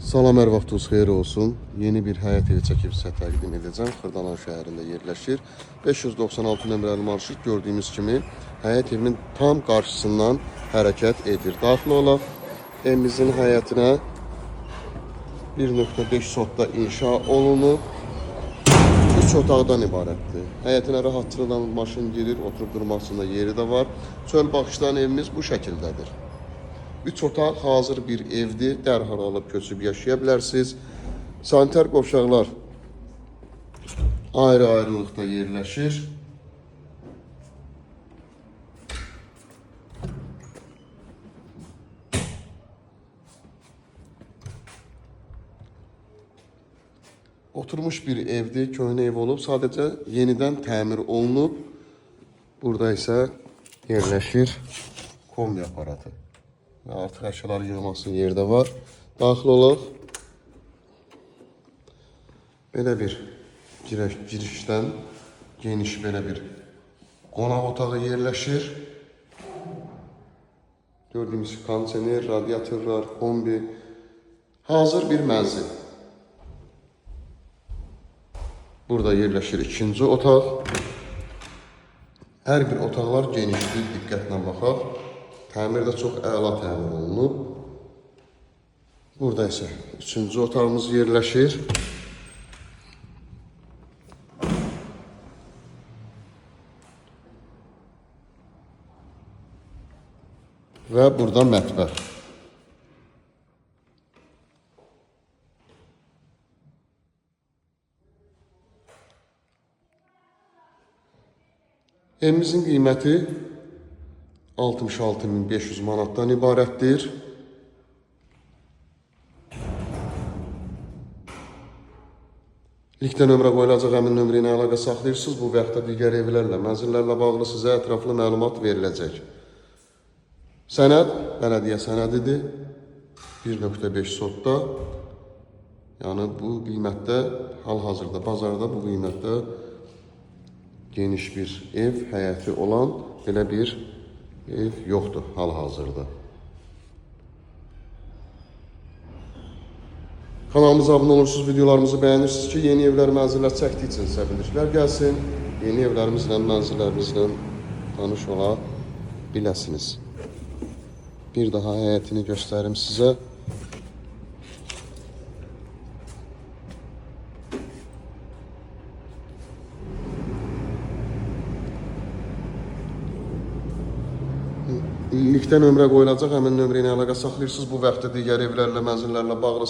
Salam, hər vaxtınız xeyir olsun. Yeni bir həyət evi çəkib sizə təqdim edəcəm. Xırdalan şəhərində yerləşir. 596 nömrəli marşrut gördüyümüz kimi həyət evinin tam qarşısından hərəkət edir. Daxil olaq evimizin həyətinə 1.5 sotda inşa olunub. 3 otaqdan ibarətdir. Həyətinə rahatlıqla maşın girir, oturub durmaq üçün də yeri də var. Çöl baxışdan evimiz bu şəkildədir. 3 otaq hazır bir evdir. Dərhal alıb köçüb yaşaya bilərsiniz. Sanitar qovşaqlar ayrı-ayrılıqda yerləşir. Oturmuş bir evdir, köhnə ev olub. Sadəcə yenidən təmir olunub. Burada isə yerləşir kombi aparatı. Artıq əşyalar yığması yerdə var. Daxil olaq. Belə bir girişdən geniş belə bir qonaq otağı yerləşir. Gördüyümüz kondisioner, radiatorlar, kombi. Hazır bir mənzil. Burada yerləşir ikinci otaq. Hər bir otaqlar genişdir, diqqətlə baxaq. Təmir də çox əla təmir olunub. Burada isə üçüncü otağımız yerləşir. Və burada mətbəx. Evimizin qiyməti 66.500 manatdan ibarətdir. Linkdə nömrə qoyulacaq, həmin nömrə ilə əlaqə saxlayırsınız. Bu və yaxud da digər evlərlə, mənzillərlə bağlı sizə ətraflı məlumat veriləcək. Sənəd, bələdiyyə sənədidir. 1.5 sotda. Yəni bu qiymətdə, hal-hazırda bazarda bu qiymətdə geniş bir ev, həyəti olan belə bir ev yoxdur hal-hazırda. Kanalımıza abunə olursunuz, videolarımızı bəyənirsiniz ki, yeni evlər, mənzillər çəkdiyi üçün sizə bildirişlər gəlsin. Yeni evlərimizlə, mənzillərimizlə tanış ola biləsiniz. Bir daha həyətini göstərim sizə. Linkdə nömrə qoyulacaq, həmin nömrə ilə əlaqə saxlayırsınız. Bu və yaxud da digər evlərlə, mənzillərlə bağlı